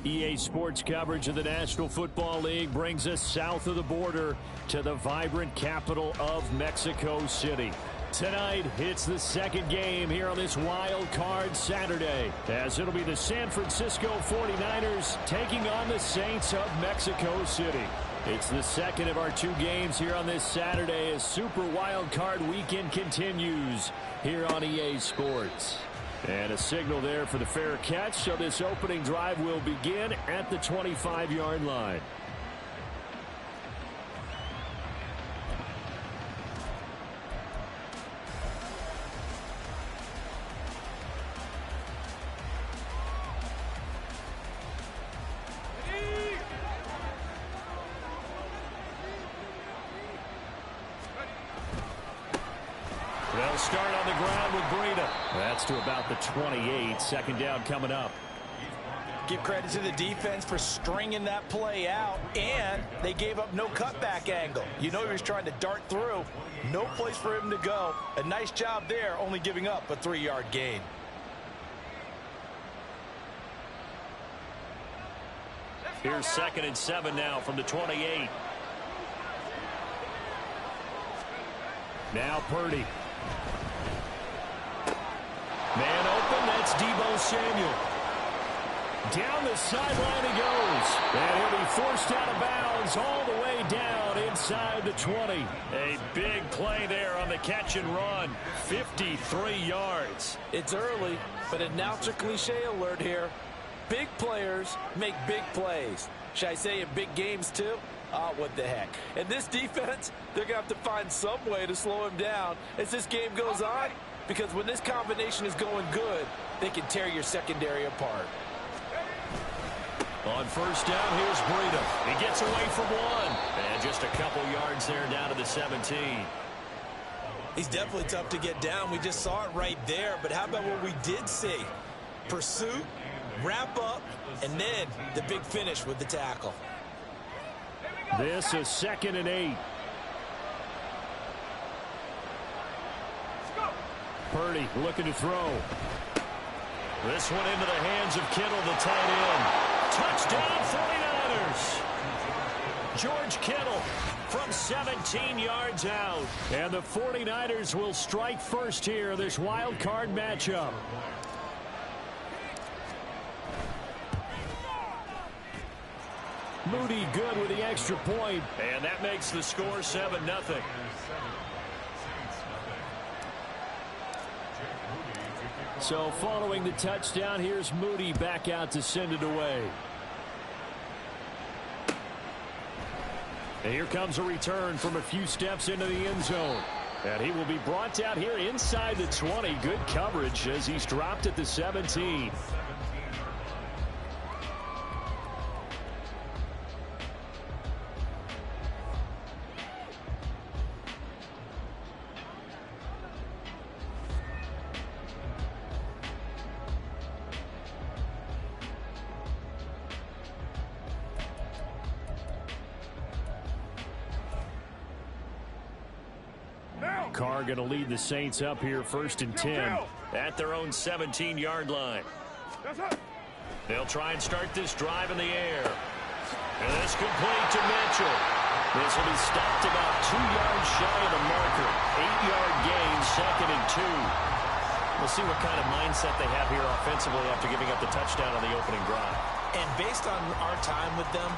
EA Sports coverage of the National Football League brings us south of the border to the vibrant capital of Mexico City. Tonight, it's the second game here on this wild card Saturday, as it'll be the San Francisco 49ers taking on the Saints of Mexico City. It's the second of our two games here on this Saturday as Super Wild Card Weekend continues here on EA Sports. And a signal there for the fair catch, so this opening drive will begin at the 25-yard line. They'll start on the ground with Breida. That's to about the 28. Second down coming up. Give credit to the defense for stringing that play out, and they gave up no cutback angle. You know he was trying to dart through. No place for him to go. A nice job there, only giving up a 3-yard gain. Here's 2nd and 7 now from the 28. Now Purdy. Man open, that's Deebo Samuel. Down the sideline he goes. And he'll be forced out of bounds all the way down inside the 20. A big play there on the catch and run. 53 yards. It's early, but announcer cliche alert here. Big players make big plays. Should I say in big games too? Oh, what the heck. And this defense, they're going to have to find some way to slow him down as this game goes on. Because when this combination is going good, they can tear your secondary apart. On first down, here's Breida. He gets away from one. And just a couple yards there down to the 17. He's definitely tough to get down. We just saw it right there. But how about what we did see? Pursuit, wrap up, and then the big finish with the tackle. This is 2nd and 8. Purdy looking to throw. This one into the hands of Kittle, the tight end. Touchdown 49ers. George Kittle from 17 yards out. And the 49ers will strike first here in this wild card matchup. Moody good with the extra point. And that makes the score 7-0. So following the touchdown, here's Moody back out to send it away. And here comes a return from a few steps into the end zone. And he will be brought out here inside the 20. Good coverage as he's dropped at the 17. Carr going to lead the Saints up here 1st and 10 at their own 17-yard line. They'll try and start this drive in the air. And this complete to Mitchell. This will be stopped about 2 yards shy of the marker. 8-yard gain, 2nd and 2. We'll see what kind of mindset they have here offensively after giving up the touchdown on the opening drive. And based on our time with them,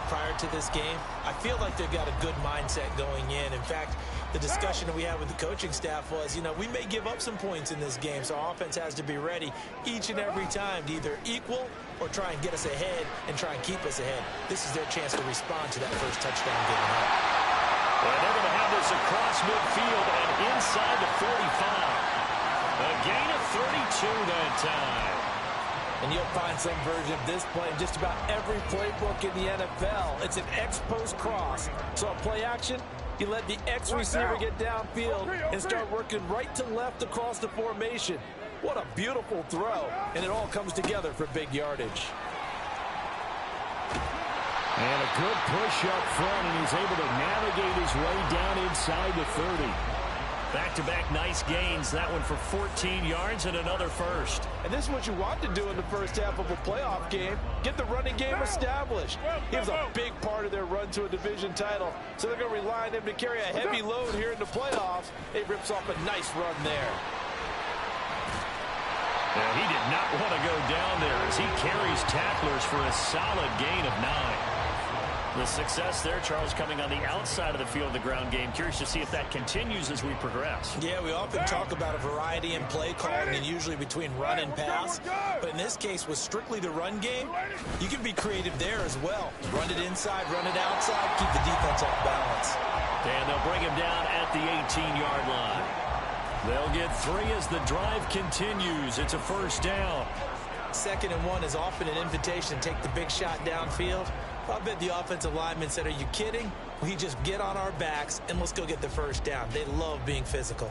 prior to this game, I feel like they've got a good mindset going in. In fact, the discussion that we had with the coaching staff was, we may give up some points in this game, so our offense has to be ready each and every time to either equal or try and get us ahead and try and keep us ahead. This is their chance to respond to that first touchdown given up. And they're going to have this across midfield and inside the 45. A gain of 32 that time. And you'll find some version of this play in just about every playbook in the NFL. It's an X-post cross. So a play action, you let the X receiver get downfield and start working right to left across the formation. What a beautiful throw. And it all comes together for big yardage. And a good push up front, and he's able to navigate his way down inside the 30. Back-to-back nice gains. That one for 14 yards and another first. And this is what you want to do in the first half of a playoff game. Get the running game established. He was a big part of their run to a division title. So they're going to rely on him to carry a heavy load here in the playoffs. He rips off a nice run there. And he did not want to go down there as he carries tacklers for a solid gain of 9. The success there, Charles, coming on the outside of the field of the ground game. Curious to see if that continues as we progress. Yeah, we often talk about a variety in play calling and usually between run and pass. But in this case, with strictly the run game, you can be creative there as well. Run it inside, run it outside, keep the defense off balance. And they'll bring him down at the 18-yard line. They'll get 3 as the drive continues. It's a first down. 2nd and 1 is often an invitation to take the big shot downfield. I bet the offensive lineman said, are you kidding? We just get on our backs and let's go get the first down. They love being physical.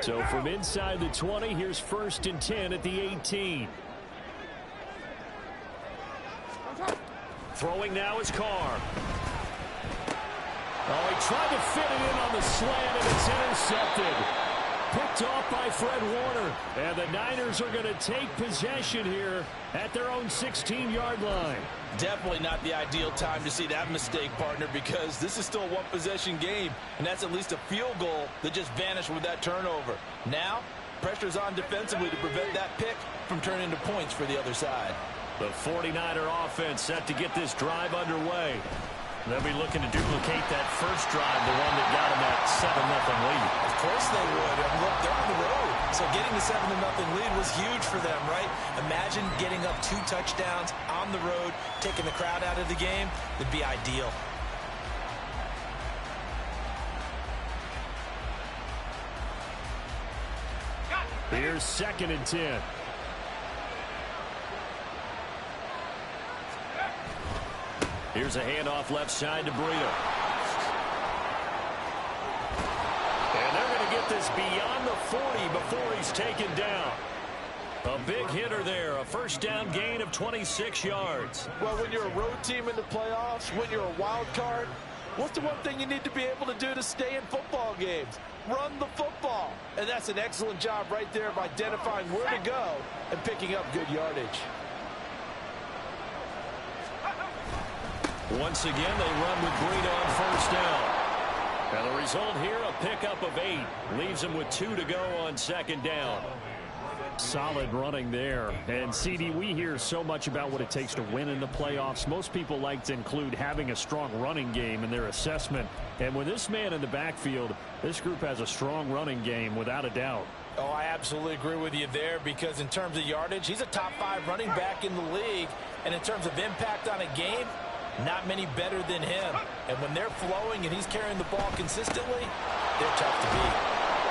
So from inside the 20, here's 1st and 10 at the 18. Throwing now is Carr. Oh, he tried to fit it in on the slant, and it's intercepted. Picked off by Fred Warner. And the Niners are going to take possession here at their own 16-yard line. Definitely not the ideal time to see that mistake, partner, because this is still a one-possession game, and that's at least a field goal that just vanished with that turnover. Now, pressure's on defensively to prevent that pick from turning into points for the other side. The 49er offense set to get this drive underway. They'll be looking to duplicate that first drive, the one that got them that 7-0 lead. Of course they would. I mean, look, they're on the road. So getting the 7-0 lead was huge for them, right? Imagine getting up 2 touchdowns on the road, taking the crowd out of the game. It'd be ideal. Here's 2nd and 10. Here's a handoff left side to Breida. And they're going to get this beyond the 40 before he's taken down. A big hitter there, a first down gain of 26 yards. Well, when you're a road team in the playoffs, when you're a wild card, what's the one thing you need to be able to do to stay in football games? Run the football. And that's an excellent job right there of identifying where to go and picking up good yardage. Once again, they run with Breida on first down. And the result here, a pickup of 8. Leaves them with 2 to go on 2nd down. Solid running there. And, CD, we hear so much about what it takes to win in the playoffs. Most people like to include having a strong running game in their assessment. And with this man in the backfield, this group has a strong running game without a doubt. Oh, I absolutely agree with you there because in terms of yardage, he's a top 5 running back in the league. And in terms of impact on a game, not many better than him. And when they're flowing and he's carrying the ball consistently, they're tough to beat.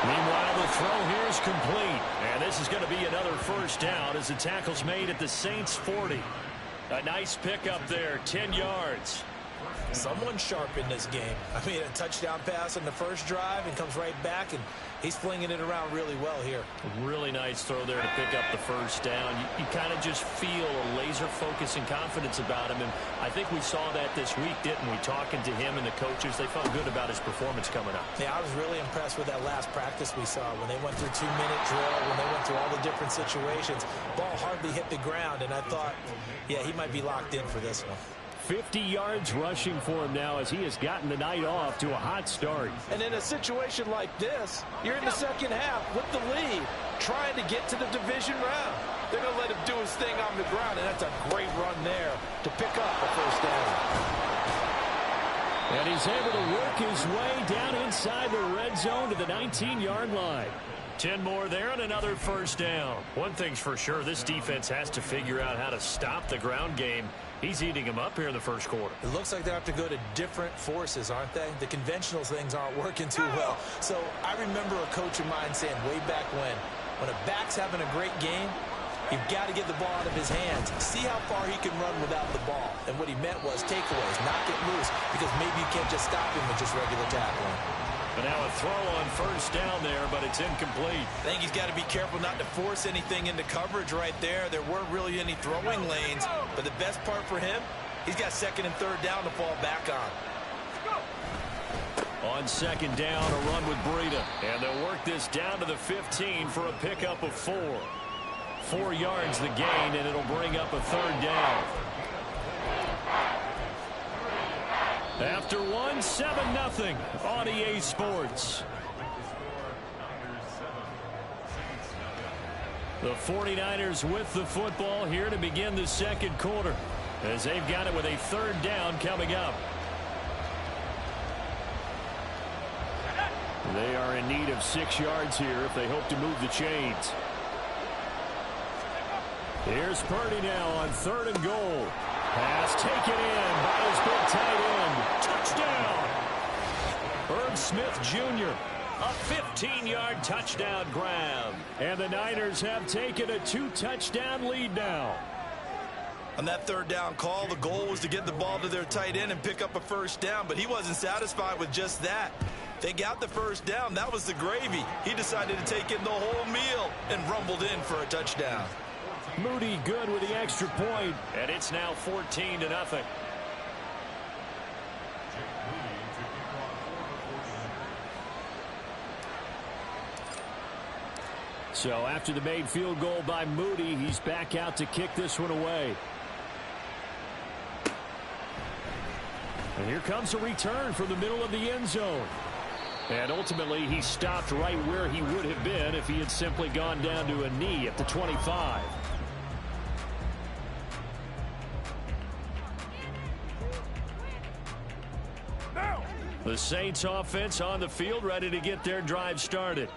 Meanwhile, the throw here is complete. And this is going to be another first down as the tackle's made at the Saints 40. A nice pickup there, 10 yards. Someone sharp in this game. I mean, a touchdown pass on the first drive and comes right back, and he's flinging it around really well here. Really nice throw there to pick up the first down. You kind of just feel a laser focus and confidence about him, and I think we saw that this week, didn't we? Talking to him and the coaches, they felt good about his performance coming up. Yeah, I was really impressed with that last practice we saw when they went through 2-minute drill, when they went through all the different situations. Ball hardly hit the ground, and I thought, yeah, he might be locked in for this one. 50 yards rushing for him now as he has gotten the night off to a hot start. And in a situation like this, you're in the second half with the lead, trying to get to the division round. They're going to let him do his thing on the ground, and that's a great run there to pick up the first down. And he's able to work his way down inside the red zone to the 19-yard line. 10 more there and another first down. One thing's for sure, this defense has to figure out how to stop the ground game. He's eating them up here in the first quarter. It looks like they have to go to different forces, aren't they? The conventional things aren't working too well. So I remember a coach of mine saying way back when a back's having a great game, You've got to get the ball out of his hands. See how far he can run without the ball. And what he meant was takeaways, not get loose, because maybe you can't just stop him with just regular tackling. But now a throw on first down there, but it's incomplete. I think he's got to be careful not to force anything into coverage right there. There weren't really any throwing lanes, but the best part for him, he's got second and third down to fall back on. On second down, a run with Breida. And they'll work this down to the 15 for a pickup of 4. 4 yards the gain, and it'll bring up a third down. After 1, 7-0 on EA Sports. The 49ers with the football here to begin the second quarter, as they've got it with a third down coming up. They are in need of 6 yards here if they hope to move the chains. Here's Purdy now on 3rd and goal. Pass taken in by his big tight end. Touchdown! Herb Smith Jr. A 15-yard touchdown grab. And the Niners have taken a 2-touchdown lead now. On that third down call, the goal was to get the ball to their tight end and pick up a first down, but he wasn't satisfied with just that. They got the first down. That was the gravy. He decided to take in the whole meal and rumbled in for a touchdown. Moody good with the extra point, and it's now 14-0. So after the made field goal by Moody, he's back out to kick this one away. And here comes a return from the middle of the end zone. And ultimately, he stopped right where he would have been if he had simply gone down to a knee at the 25. The Saints offense on the field, ready to get their drive started.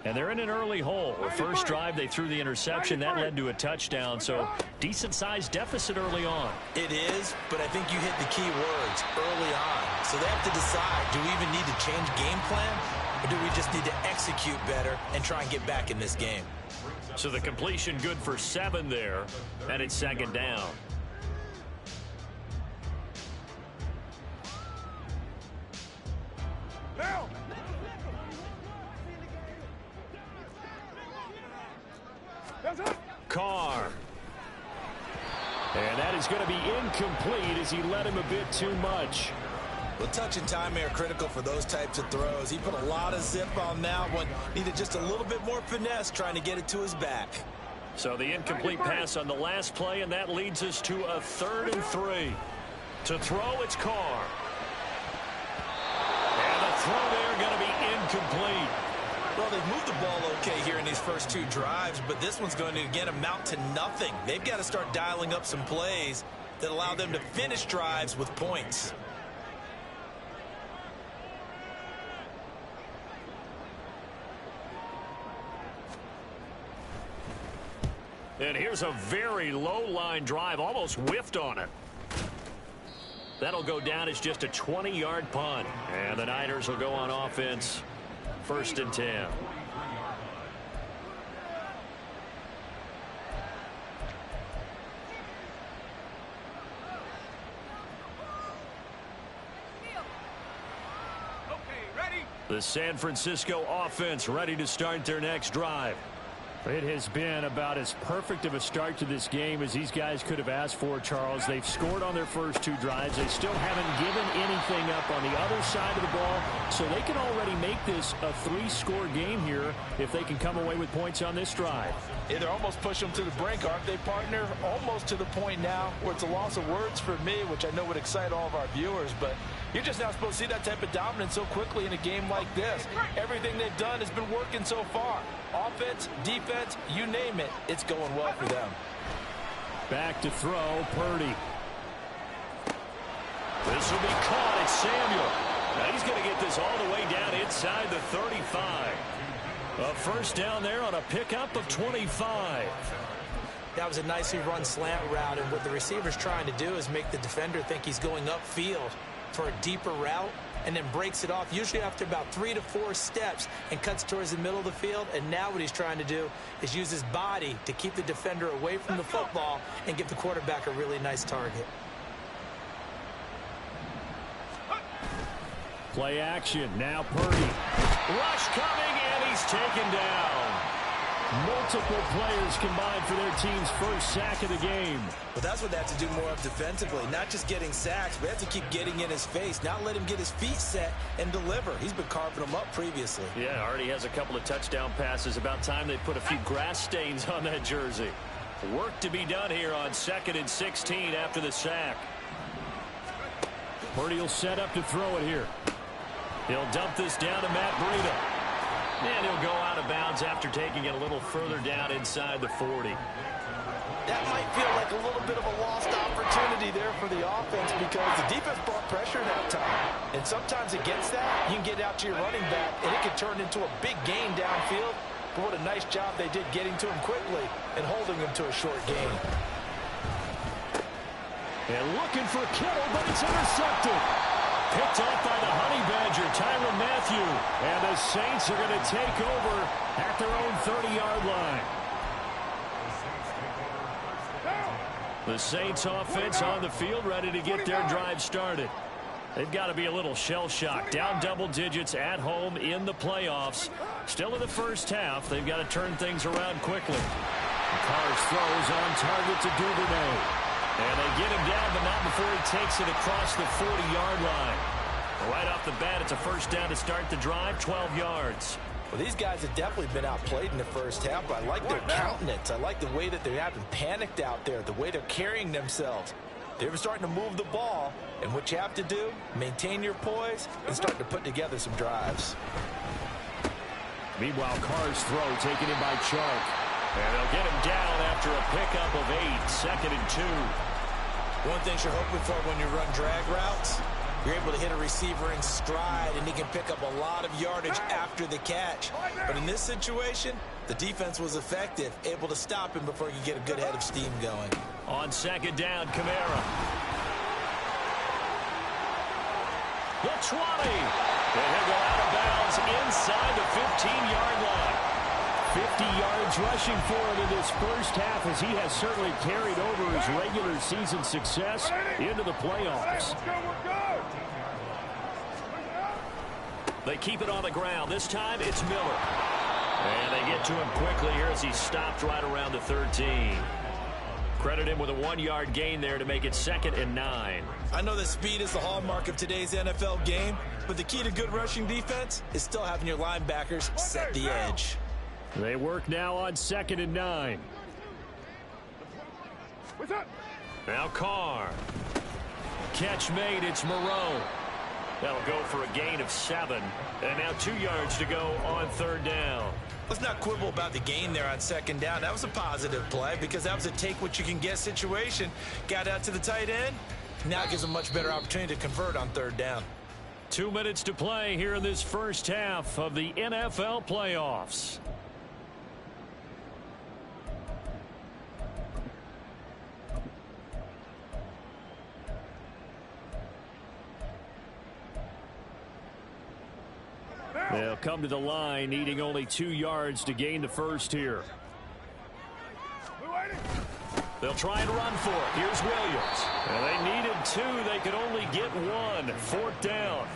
And they're in an early hole. The first drive, they threw the interception. That led to a touchdown, so decent-sized deficit early on. It is, but I think you hit the key words early on. So they have to decide, do we even need to change game plan, or do we just need to execute better and try and get back in this game? So the completion good for 7 there, and it's second down. Carr. And that is going to be incomplete as he led him a bit too much. Well, touch and time are critical for those types of throws. He put a lot of zip on that one. Needed just a little bit more finesse trying to get it to his back. So the incomplete pass on the last play, and that leads us to a 3rd and 3. To throw, it's Carr. And the throw there going to be incomplete. Well, they've moved the ball okay here in these first 2 drives, but this one's going to, again, amount to nothing. They've got to start dialing up some plays that allow them to finish drives with points. And here's a very low-line drive, almost whiffed on it. That'll go down as just a 20-yard punt. And the Niners will go on offense. 1st and 10. The San Francisco offense ready to start their next drive. It has been about as perfect of a start to this game as these guys could have asked for, Charles. They've scored on their first 2 drives. They still haven't given anything up on the other side of the ball, so they can already make this a 3-score game here if they can come away with points on this drive. Yeah, they're almost pushing them to the brink, aren't they, partner? Almost to the point now where it's a loss of words for me, which I know would excite all of our viewers, but you're just not supposed to see that type of dominance so quickly in a game like this. Everything they've done has been working so far. Offense, defense, you name it, it's going well for them. Back to throw, Purdy. This will be caught. It's Samuel. Now he's going to get this all the way down inside the 35. A first down there on a pickup of 25. That was a nicely run slant route, and what the receiver's trying to do is make the defender think he's going upfield for a deeper route, and then breaks it off, usually after about 3 to 4 steps, and cuts towards the middle of the field. And now what he's trying to do is use his body to keep the defender away from the football and give the quarterback a really nice target. Play action. Now Purdy. Rush coming, and he's taken down. Multiple players combined for their team's first sack of the game. Well, that's what they have to do more of defensively. Not just getting sacks, but they have to keep getting in his face. Not let him get his feet set and deliver. He's been carving them up previously. Yeah, already has a couple of touchdown passes. About time they put a few grass stains on that jersey. Work to be done here on 2nd and 16 after the sack. Purdy will set up to throw it here. He'll dump this down to Matt Breida. And he'll go out of bounds after taking it a little further down inside the 40. That might feel like a little bit of a lost opportunity there for the offense because the defense brought pressure that time. And sometimes against that, you can get out to your running back, and it can turn into a big gain downfield. But what a nice job they did getting to him quickly and holding him to a short gain. And looking for Kittle, but it's intercepted. Picked off by the Honey Badger, Tyrann Mathieu. And the Saints are going to take over at their own 30-yard line. The Saints offense on the field, ready to get their drive started. They've got to be a little shell-shocked. Down double digits at home in the playoffs. Still in the first half, they've got to turn things around quickly. Carr's throws on target to Duvernay. And they get him down, but not before he takes it across the 40-yard line. Right off the bat, it's a first down to start the drive, 12 yards. Well, these guys have definitely been outplayed in the first half, but I like their countenance. I like the way that they haven't panicked out there, the way they're carrying themselves. They're starting to move the ball, and what you have to do, maintain your poise and start to put together some drives. Meanwhile, Carr's throw taken in by Chark. And they'll get him down after a pickup of 8, 2nd and 2. One thing you're hoping for when you run drag routes, you're able to hit a receiver in stride, and he can pick up a lot of yardage after the catch. But in this situation, the defense was effective, able to stop him before he could get a good head of steam going. On 2nd down, Kamara. The 20. And he'll go out of bounds inside the 15-yard line. 50 yards rushing for him in this first half, as he has certainly carried over his regular season success into the playoffs. They keep it on the ground. This time it's Miller. And they get to him quickly here as he stopped right around the 13. Credit him with a 1-yard gain there to make it 2nd and 9. I know that speed is the hallmark of today's NFL game, but the key to good rushing defense is still having your linebackers set the edge. They work now on 2nd and 9. Now Carr. Catch made. It's Moreau. That'll go for a gain of 7. And now 2 yards to go on 3rd down. Let's not quibble about the gain there on 2nd down. That was a positive play because that was a take-what-you-can-get situation. Got out to the tight end. Now it gives a much better opportunity to convert on 3rd down. 2 minutes to play here in this first half of the NFL playoffs. They'll come to the line, needing only 2 yards to gain the first here. They'll try and run for it. Here's Williams. And they needed 2. They could only get 1. 4th down.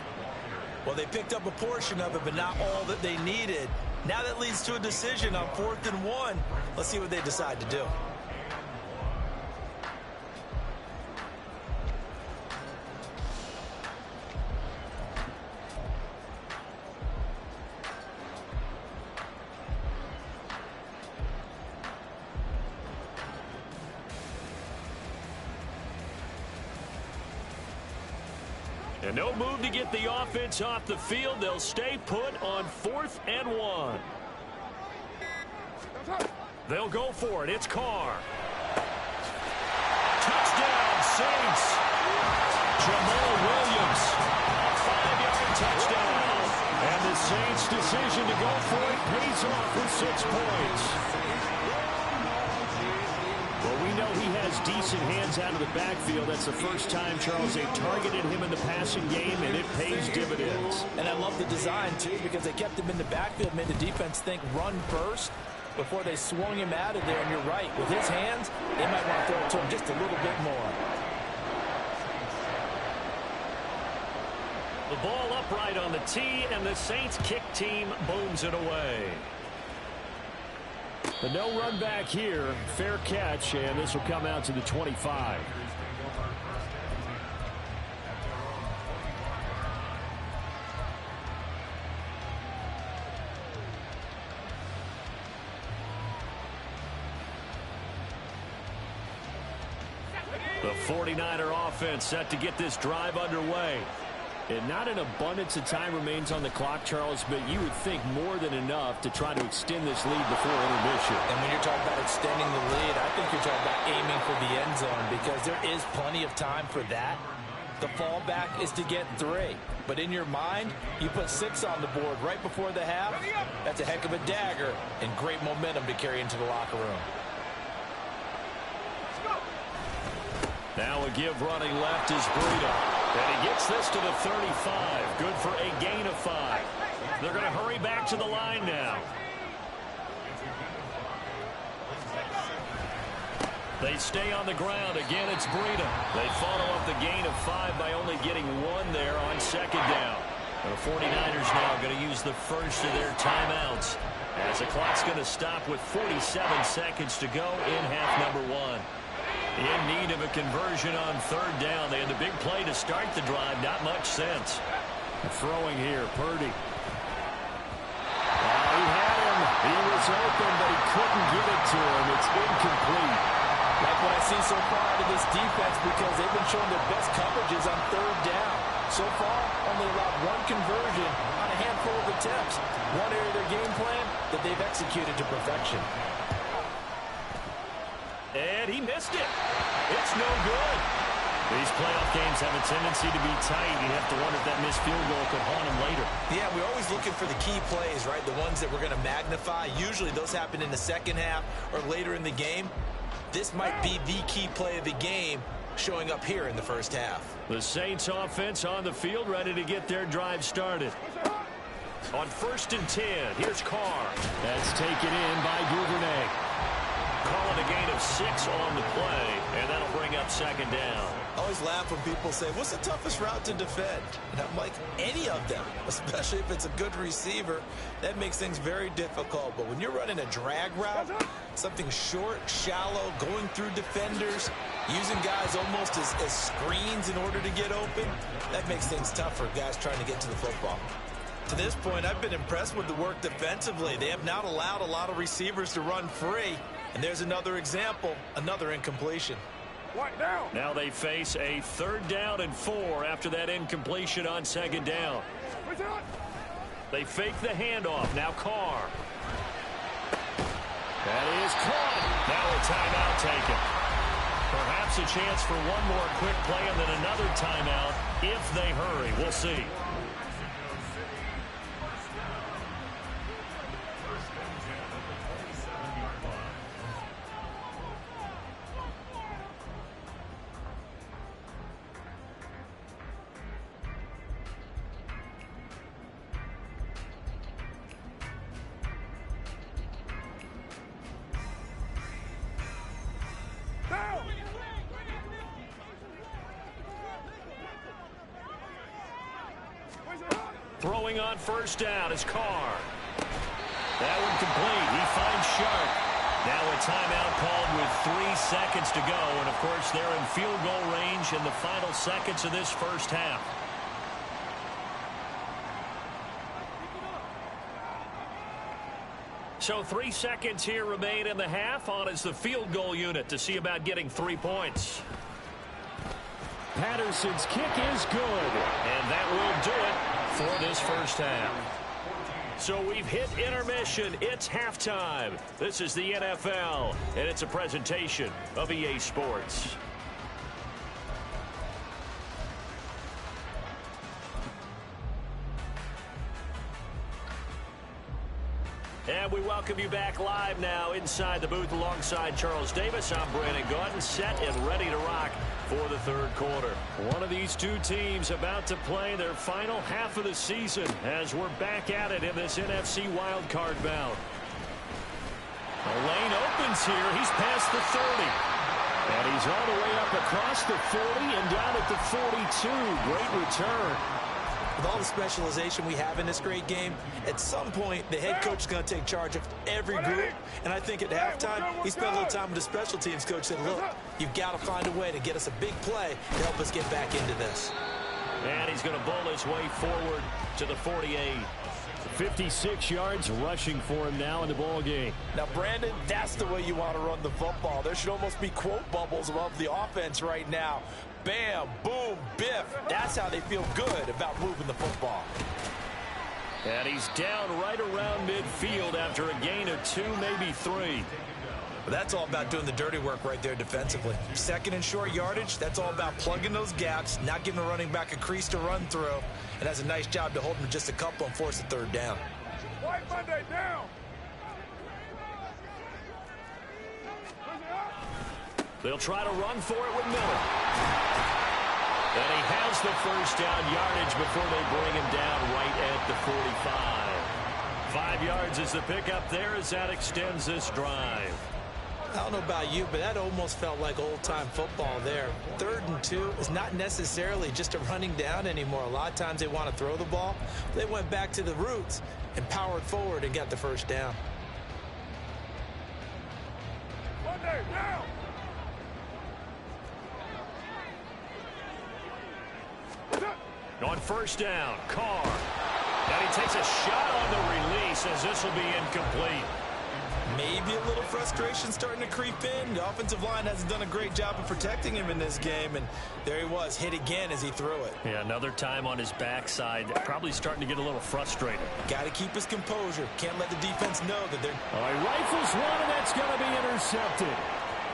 Well, they picked up a portion of it, but not all that they needed. Now that leads to a decision on 4th and 1. Let's see what they decide to do. And no move to get the offense off the field. They'll stay put on 4th and 1. They'll go for it. It's Carr. Touchdown, Saints. Jamal Williams. A 5-yard touchdown. And the Saints' decision to go for it pays off with 6 points. Well, we know he has has decent hands out of the backfield. That's the first time, Charles, they've targeted him in the passing game, and it pays dividends. And I love the design, too, because they kept him in the backfield, made the defense think run first before they swung him out of there. And you're right, with his hands, they might want to throw it to him just a little bit more. The ball upright on the tee, and the Saints kick team booms it away. The no run back here, fair catch, and this will come out to the 25. The 49er offense set to get this drive underway. And not an abundance of time remains on the clock, Charles, but you would think more than enough to try to extend this lead before intermission. And when you're talking about extending the lead, I think you're talking about aiming for the end zone, because there is plenty of time for that. The fallback is to get 3. But in your mind, you put 6 on the board right before the half. That's a heck of a dagger and great momentum to carry into the locker room. Now a give running left is Breida. And he gets this to the 35. Good for a gain of 5. They're going to hurry back to the line now. They stay on the ground. Again, it's Breida. They follow up the gain of 5 by only getting 1 there on second down. The 49ers now going to use the first of their timeouts, as the clock's going to stop with 47 seconds to go in half number 1. In need of a conversion on third down. They had the big play to start the drive. Not much sense. Throwing here, Purdy. He had him. He was open, but he couldn't give it to him. It's incomplete. Like what I see so far out of this defense, because they've been showing their best coverages on third down. So far, only allowed 1 conversion on a handful of attempts. One area of their game plan that they've executed to perfection. And he missed it. It's no good. These playoff games have a tendency to be tight. You have to wonder if that missed field goal could haunt him later. Yeah, we're always looking for the key plays, right? The ones that we're going to magnify. Usually those happen in the second half or later in the game. This might be the key play of the game showing up here in the first half. The Saints offense on the field, ready to get their drive started. On 1st and 10, here's Carr. That's taken in by Duvernay. Calling a gain of 6 on the play, and that'll bring up second down. I always laugh when people say, what's the toughest route to defend? And I'm like, any of them, especially if it's a good receiver. That makes things very difficult. But when you're running a drag route, something short, shallow, going through defenders, using guys almost as screens in order to get open, that makes things tough for guys trying to get to the football. To this point, I've been impressed with the work defensively. They have not allowed a lot of receivers to run free. And there's another example, another incompletion. Now they face a 3rd down and 4 after that incompletion on second down. They fake the handoff. Now Carr. That is caught. Now a timeout taken. Perhaps a chance for one more quick play and then another timeout if they hurry. We'll see. Throwing on 1st down is Carr. That one complete. He finds Sharp. Now a timeout called with 3 seconds to go. And, of course, they're in field goal range in the final seconds of this first half. So 3 seconds here remain in the half. On is the field goal unit to see about getting 3 points. Patterson's kick is good. And that will do it for this first half. So we've hit intermission. It's halftime. This is the NFL, and it's a presentation of EA Sports. And we welcome you back live now inside the booth alongside Charles Davis. I'm Brandon Gaudin, set and ready to rock for the third quarter. One of these two teams about to play their final half of the season as we're back at it in this NFC wildcard bout. The lane opens here. He's past the 30. And he's all the way up across the 40 and down at the 42. Great return. With all the specialization we have in this great game, at some point, the head coach is going to take charge of every group. And I think at halftime, he spent a little time with the special teams coach and said, look, you've got to find a way to get us a big play to help us get back into this. And he's going to bowl his way forward to the 48. 56 yards rushing for him now in the ball game. Now, Brandon, that's the way you want to run the football. There should almost be quote bubbles above the offense right now. Bam, boom, biff. That's how they feel good about moving the football. And he's down right around midfield after a gain of 2, maybe 3. But that's all about doing the dirty work right there defensively. Second and short yardage, that's all about plugging those gaps, not giving the running back a crease to run through, and has a nice job to hold him to just a couple and force a third down. White Monday down. They'll try to run for it with Miller. And he has the first down yardage before they bring him down right at the 45. 5 yards is the pickup there as that extends this drive. I don't know about you, but that almost felt like old-time football there. 3rd and 2 is not necessarily just a running down anymore. A lot of times they want to throw the ball. They went back to the roots and powered forward and got the first down. Monday down. On first down, Carr. And he takes a shot on the release as this will be incomplete. Maybe a little frustration starting to creep in. The offensive line hasn't done a great job of protecting him in this game, and there he was, hit again as he threw it. Yeah, another time on his backside, probably starting to get a little frustrated. Got to keep his composure. Can't let the defense know that they're... All right, rifles one, and that's going to be intercepted.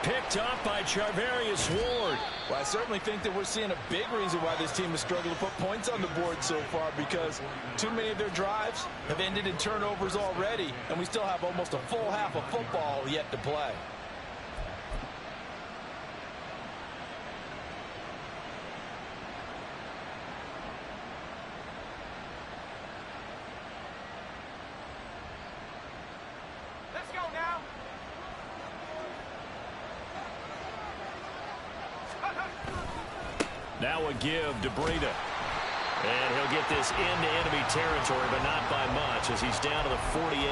Picked up by Charvarius Ward. Well, I certainly think that we're seeing a big reason why this team has struggled to put points on the board so far, because too many of their drives have ended in turnovers already, and we still have almost a full half of football yet to play. Let's go now. Now a give to Breida. And he'll get this into enemy territory, but not by much as he's down to the 48.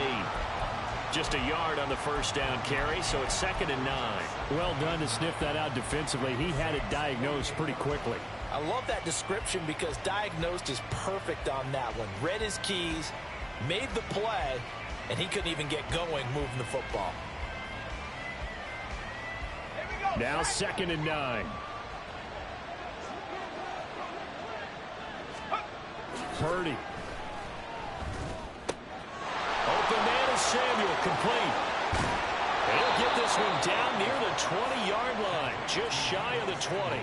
Just a yard on the first down carry, so it's 2nd and 9. Well done to sniff that out defensively. He had it diagnosed pretty quickly. I love that description because diagnosed is perfect on that one. Read his keys, made the play, and he couldn't even get going moving the football. Now 2nd and 9. Purdy. Open man is Samuel, complete. He'll get this one down near the 20-yard line, just shy of the 20.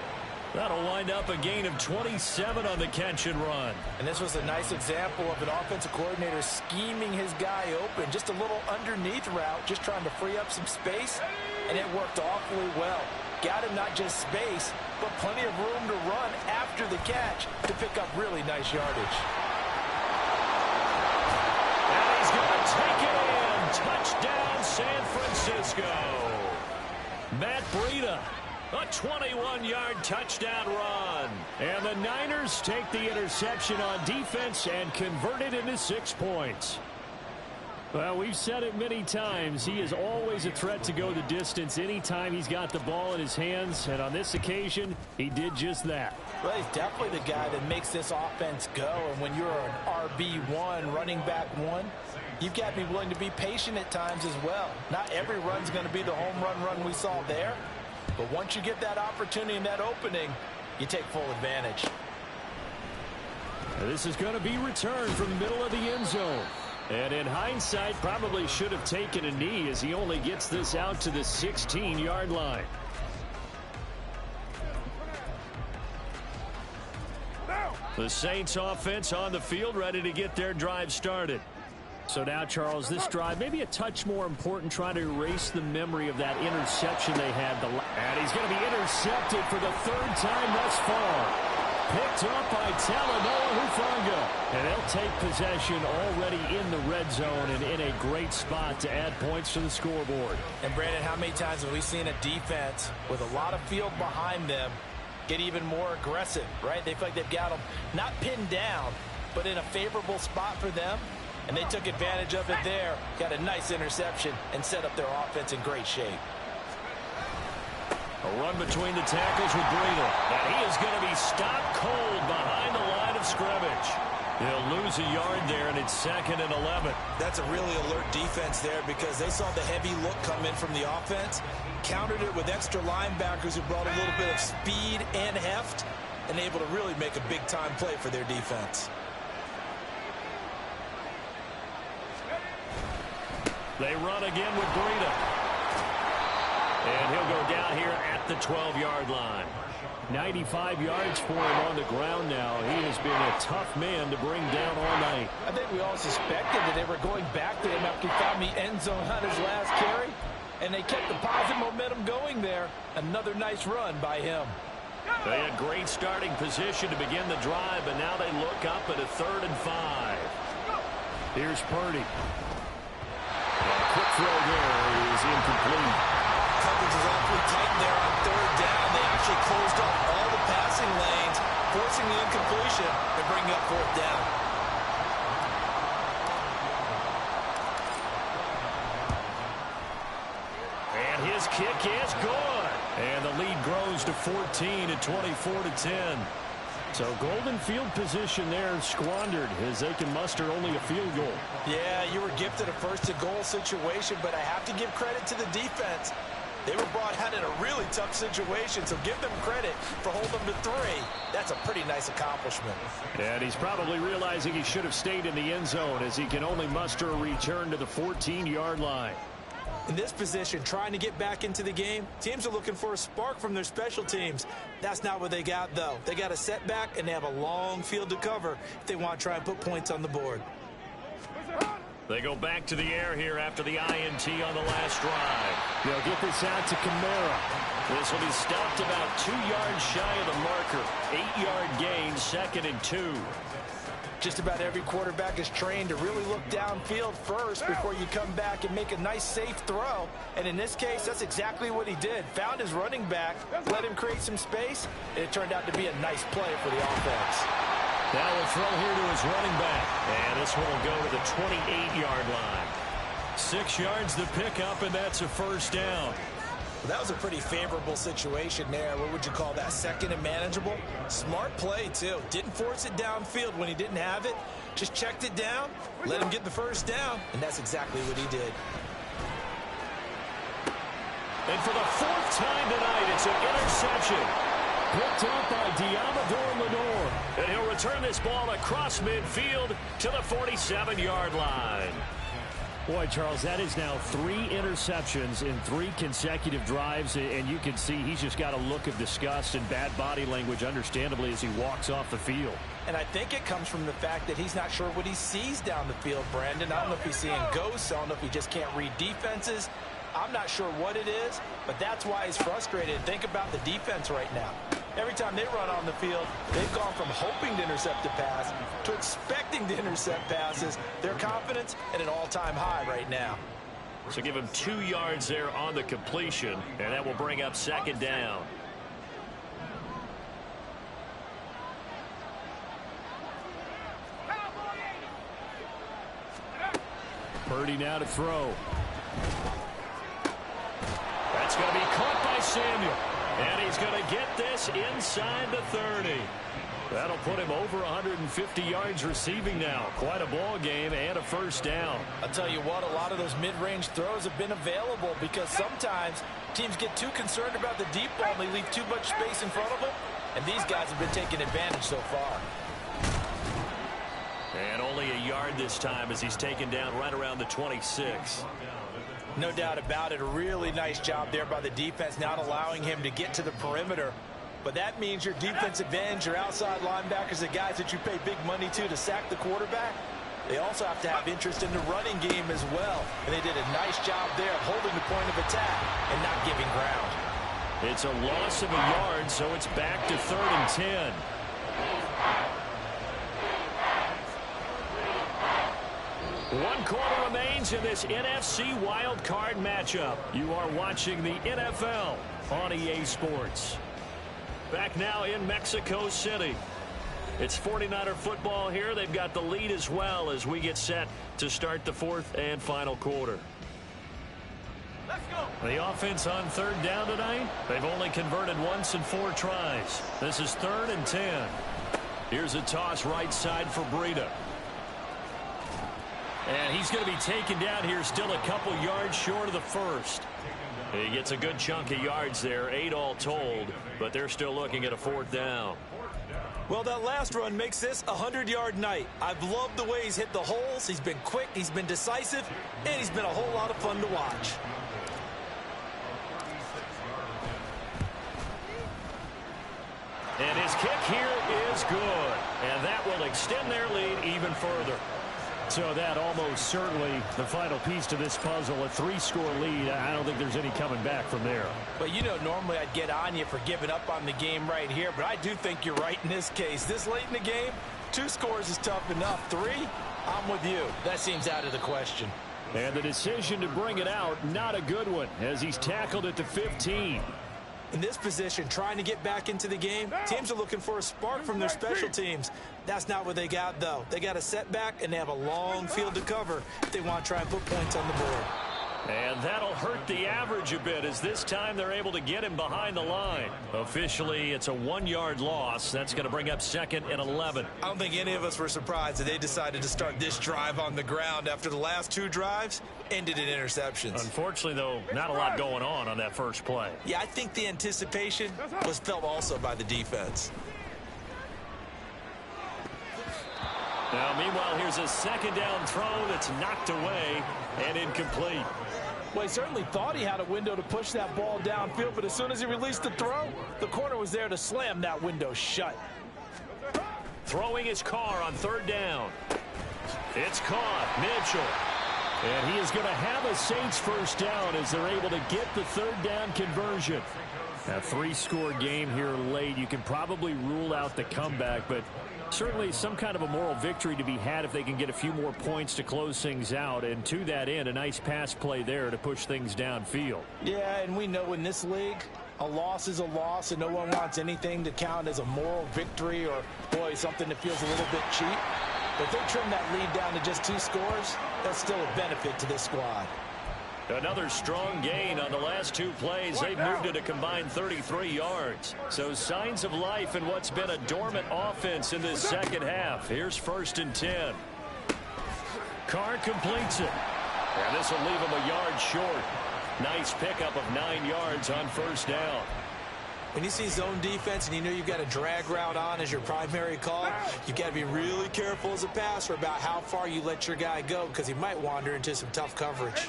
That'll wind up a gain of 27 on the catch and run. And this was a nice example of an offensive coordinator scheming his guy open. Just a little underneath route, just trying to free up some space, and it worked awfully well. Got him not just space, but plenty of room to run after the catch to pick up really nice yardage. And he's going to take it in. Touchdown, San Francisco. Matt Breida, a 21-yard touchdown run. And the Niners take the interception on defense and convert it into 6 points. Well, we've said it many times. He is always a threat to go the distance anytime he's got the ball in his hands. And on this occasion, he did just that. Well, he's definitely the guy that makes this offense go. And when you're an RB1, running back one, you've got to be willing to be patient at times as well. Not every run's going to be the home run we saw there. But once you get that opportunity and that opening, you take full advantage. And this is going to be returned from the middle of the end zone. And in hindsight, probably should have taken a knee as he only gets this out to the 16-yard line. The Saints offense on the field ready to get their drive started. So now, Charles, this drive maybe a touch more important, trying to erase the memory of that interception they had. And he's going to be intercepted for the third time thus far. Picked up by Talanoa Hufanga. And they'll take possession already in the red zone and in a great spot to add points to the scoreboard. And, Brandon, how many times have we seen a defense with a lot of field behind them get even more aggressive, right? They feel like they've got them not pinned down, but in a favorable spot for them. And they took advantage of it there, got a nice interception, and set up their offense in great shape. A run between the tackles with Breida. And he is going to be stopped cold behind the line of scrimmage. He'll lose a yard there, and it's 2nd and 11. That's a really alert defense there because they saw the heavy look come in from the offense, countered it with extra linebackers who brought a little bit of speed and heft, and able to really make a big-time play for their defense. They run again with Breida. And he'll go down here at the 12-yard line. 95 yards for him on the ground now. He has been a tough man to bring down all night. I think we all suspected that they were going back to him after he found the end zone on his last carry. And they kept the positive momentum going there. Another nice run by him. They had great starting position to begin the drive, but now they look up at a 3rd and 5. Here's Purdy. A quick throw there is incomplete. Coverage is awfully tight there on 3rd down. They actually closed off all the passing lanes, forcing the incompletion and bringing up 4th down. And his kick is good. And the lead grows to 14 at 24-10. So golden field position there squandered as they can muster only a field goal. Yeah, you were gifted a 1st-and-goal situation, but I have to give credit to the defense. They were brought out in a really tough situation, so give them credit for holding them to 3. That's a pretty nice accomplishment. And he's probably realizing he should have stayed in the end zone as he can only muster a return to the 14-yard line. In this position, trying to get back into the game, teams are looking for a spark from their special teams. That's not what they got, though. They got a setback, and they have a long field to cover if they want to try and put points on the board. They go back to the air here after the INT on the last drive. They'll get this out to Kamara. This will be stopped about 2 yards shy of the marker. 8-yard gain, 2nd and 2. Just about every quarterback is trained to really look downfield first before you come back and make a nice, safe throw. And in this case, that's exactly what he did. Found his running back, let him create some space, and it turned out to be a nice play for the offense. Now we'll throw here to his running back. And this one will go to the 28-yard line. 6 yards to pick up, and that's a 1st down. Well, that was a pretty favorable situation there. What would you call that? 2nd and manageable? Smart play, too. Didn't force it downfield when he didn't have it. Just checked it down, let him get the 1st down, and that's exactly what he did. And for the 4th time tonight, it's an interception. Picked up by Diamador Lenore. And he'll return this ball across midfield to the 47-yard line. Boy, Charles, that is now 3 interceptions in 3 consecutive drives, and you can see he's just got a look of disgust and bad body language, understandably, as he walks off the field. And I think it comes from the fact that he's not sure what he sees down the field, Brandon. I don't know if he's seeing ghosts. I don't know if he just can't read defenses. I'm not sure what it is, but that's why he's frustrated. Think about the defense right now. Every time they run on the field, they've gone from hoping to intercept a pass to expecting to intercept passes. Their confidence at an all-time high right now. So give him 2 yards there on the completion, and that will bring up 2nd down. Purdy now to throw. That's going to be caught by Samuel. And he's going to get this inside the 30. That'll put him over 150 yards receiving now. Quite a ball game and a 1st down. I'll tell you what, a lot of those mid-range throws have been available because sometimes teams get too concerned about the deep ball and they leave too much space in front of them. And these guys have been taking advantage so far. And only a yard this time as he's taken down right around the 26. No doubt about it. A really nice job there by the defense, not allowing him to get to the perimeter. But that means your defensive ends, your outside linebackers, the guys that you pay big money to sack the quarterback, They also have to have interest in the running game as well. And they did a nice job there of holding the point of attack and not giving ground. It's a loss of a yard, so it's back to 3rd and 10. One quarter remains in this NFC Wild Card matchup. You are watching the NFL on EA Sports. Back now in Mexico City. It's 49er football here. They've got the lead as well as we get set to start the 4th and final quarter. Let's go. The offense on 3rd down tonight. They've only converted once in 4 tries. This is 3rd and 10. Here's a toss right side for Breida. And he's going to be taken down here, still a couple yards short of the first. He gets a good chunk of yards there, 8 all told, but they're still looking at a 4th down. Well, that last run makes this a 100-yard night. I've loved the way he's hit the holes. He's been quick, he's been decisive, and he's been a whole lot of fun to watch. And his kick here is good. And that will extend their lead even further. So that almost certainly the final piece to this puzzle, a 3-score lead. I don't think there's any coming back from there. But, you know, normally I'd get on you for giving up on the game right here, but I do think you're right in this case. This late in the game, 2 scores is tough enough. 3, I'm with you. That seems out of the question. And the decision to bring it out, not a good one, as he's tackled at the 15. In this position, trying to get back into the game, teams are looking for a spark from their special teams. That's not what they got, though. They got a setback, and they have a long field to cover if they want to try and put points on the board. And that'll hurt the average a bit, as this time they're able to get him behind the line. Officially, it's a 1-yard loss. That's going to bring up 2nd and 11. I don't think any of us were surprised that they decided to start this drive on the ground after the last 2 drives ended in interceptions. Unfortunately, though, not a lot going on that first play. Yeah, I think the anticipation was felt also by the defense. Now, meanwhile, here's a 2nd down throw that's knocked away and incomplete. Well, he certainly thought he had a window to push that ball downfield, but as soon as he released the throw, the corner was there to slam that window shut. Throwing his Carr on 3rd down. It's caught. Mitchell. And he is going to have a Saints 1st down as they're able to get the 3rd down conversion. A 3-score game here late. You can probably rule out the comeback, but certainly some kind of a moral victory to be had if they can get a few more points to close things out. And to that end, a nice pass play there to push things downfield. Yeah, and we know in this league, a loss is a loss, and no one wants anything to count as a moral victory or, boy, something that feels a little bit cheap. But if they trim that lead down to just 2 scores, that's still a benefit to this squad. Another strong gain on the last 2 plays. They've moved it a combined 33 yards. So signs of life in what's been a dormant offense in this 2nd half. Here's 1st and 10. Carr completes it. And this will leave him a yard short. Nice pickup of 9 yards on 1st down. When you see zone defense and you know you've got a drag route on as your primary call, you've got to be really careful as a passer about how far you let your guy go because he might wander into some tough coverage.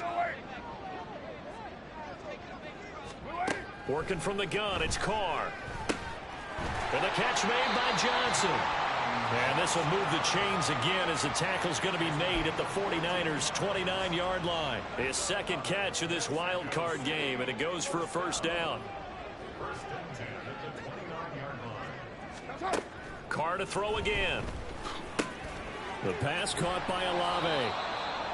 Working from the gun, it's Carr. And the catch made by Johnson. And this will move the chains again as the tackle's going to be made at the 49ers' 29-yard line. His 2nd catch of this wild card game, and it goes for a 1st down. Carr to throw again. The pass caught by Olave.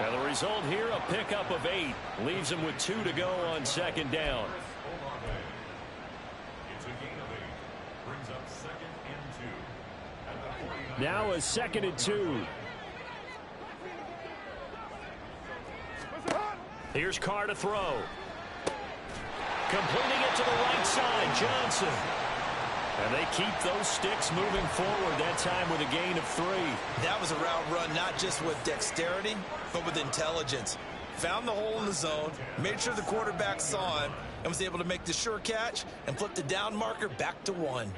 And the result here, a pickup of 8. Leaves him with 2 to go on 2nd down. Now a 2nd and 2. Here's Carr to throw. Completing it to the right side, Johnson. And they keep those sticks moving forward, that time with a gain of 3. That was a route run not just with dexterity, but with intelligence. Found the hole in the zone, made sure the quarterback saw him, and was able to make the sure catch and flip the down marker back to 1.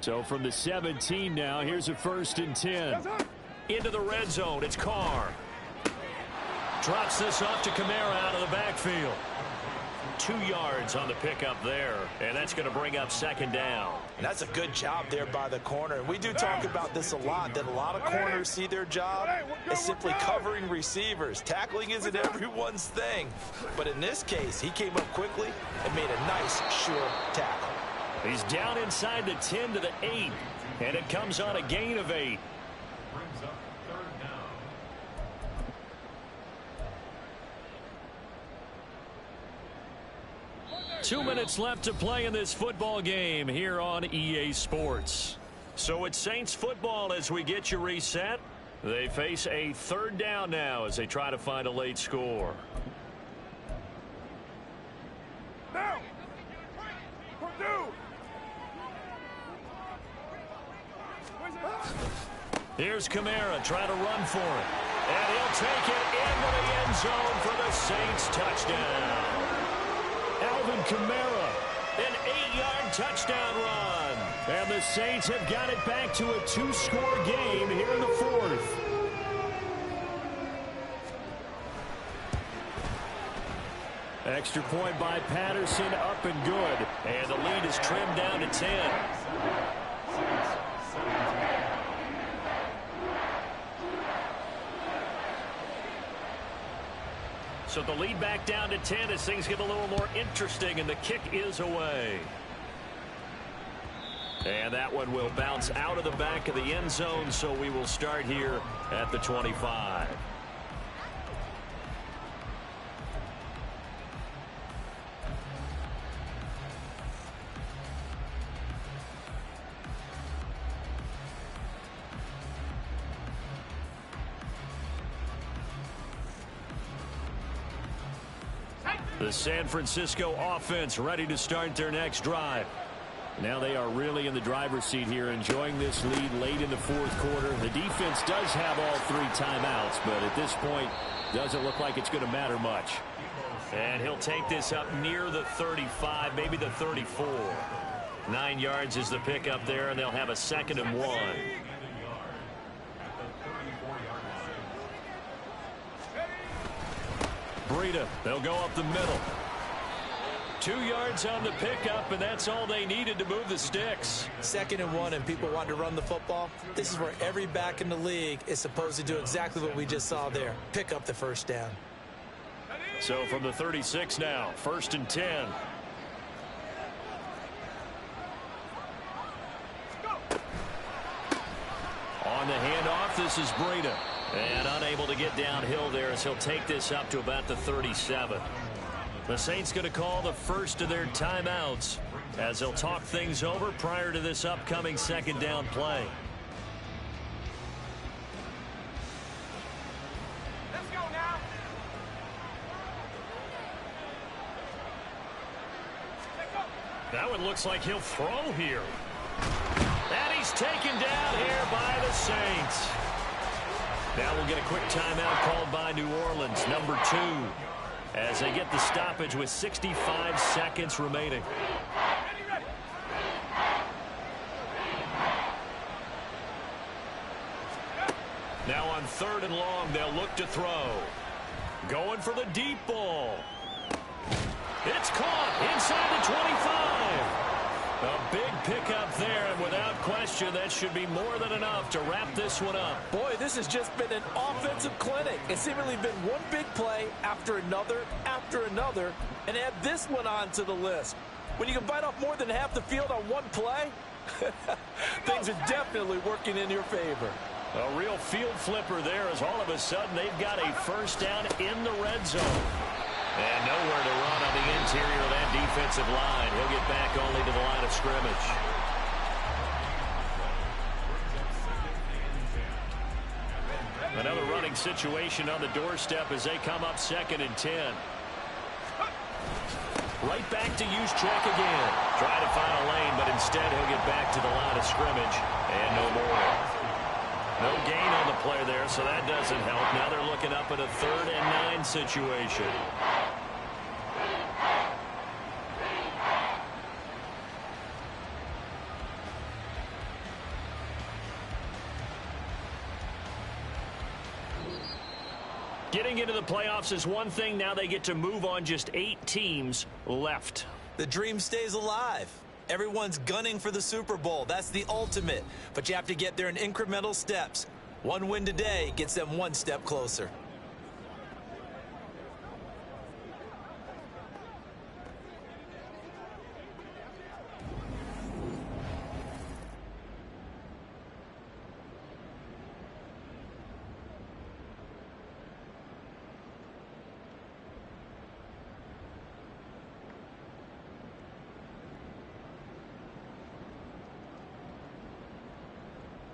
So from the 17 now, here's a 1st and 10. Into the red zone, it's Carr. Drops this off to Kamara out of the backfield. 2 yards on the pickup there, and that's going to bring up second down. And that's a good job there by the corner. We do talk about this a lot, that a lot of corners see their job as simply covering receivers. Tackling isn't everyone's thing. But in this case, he came up quickly and made a nice, sure tackle. He's down inside the 10 to the 8, and it comes on a gain of 8. 2 minutes left to play in this football game here on EA Sports. So it's Saints football as we get you reset. They face a third down now as they try to find a late score. Now! Here's Kamara trying to run for it. And he'll take it into the end zone for the Saints touchdown. Alvin Kamara, an 8-yard touchdown run. And the Saints have got it back to a 2-score game here in the fourth. Extra point by Patterson, up and good. And the lead is trimmed down to 10. So the lead back down to 10 as things get a little more interesting, and the kick is away. And that one will bounce out of the back of the end zone, so we will start here at the 25. The San Francisco offense ready to start their next drive. Now they are really in the driver's seat here, enjoying this lead late in the fourth quarter. The defense does have all 3 timeouts, but at this point, doesn't look like it's going to matter much. And he'll take this up near the 35, maybe the 34. 9 yards is the pickup there, and they'll have a 2nd and 1. Breida, they'll go up the middle. 2 yards on the pickup, and that's all they needed to move the sticks. 2nd and 1, and people want to run the football. This is where every back in the league is supposed to do exactly what we just saw there. Pick up the first down. So from the 36 now, 1st and 10. On the handoff, this is Breida. And unable to get downhill there as he'll take this up to about the 37. The Saints going to call the first of their timeouts as they'll talk things over prior to this upcoming 2nd down play. Let's go now. That one looks like he'll throw here. And he's taken down here by the Saints. Now we'll get a quick timeout called by New Orleans, number 2, as they get the stoppage with 65 seconds remaining. Now on 3rd and long, they'll look to throw. Going for the deep ball. It's caught inside the 25. A big pickup there, and without question, that should be more than enough to wrap this one up. Boy, this has just been an offensive clinic. It's seemingly been one big play after another, and add this one on to the list. When you can bite off more than half the field on one play, things are definitely working in your favor. A real field flipper there as all of a sudden they've got a first down in the red zone. And nowhere to run on the interior of that defensive line. He'll get back only to the line of scrimmage. Another running situation on the doorstep as they come up 2nd and 10. Right back to Juszczyk again. Trying to find a lane, but instead he'll get back to the line of scrimmage. And no more. No gain on the play there, so that doesn't help. Now they're looking up at a 3rd and 9 situation. Getting into the playoffs is one thing. Now they get to move on. Just 8 teams left. The dream stays alive. Everyone's gunning for the Super Bowl. That's the ultimate. But you have to get there in incremental steps. One win today gets them one step closer.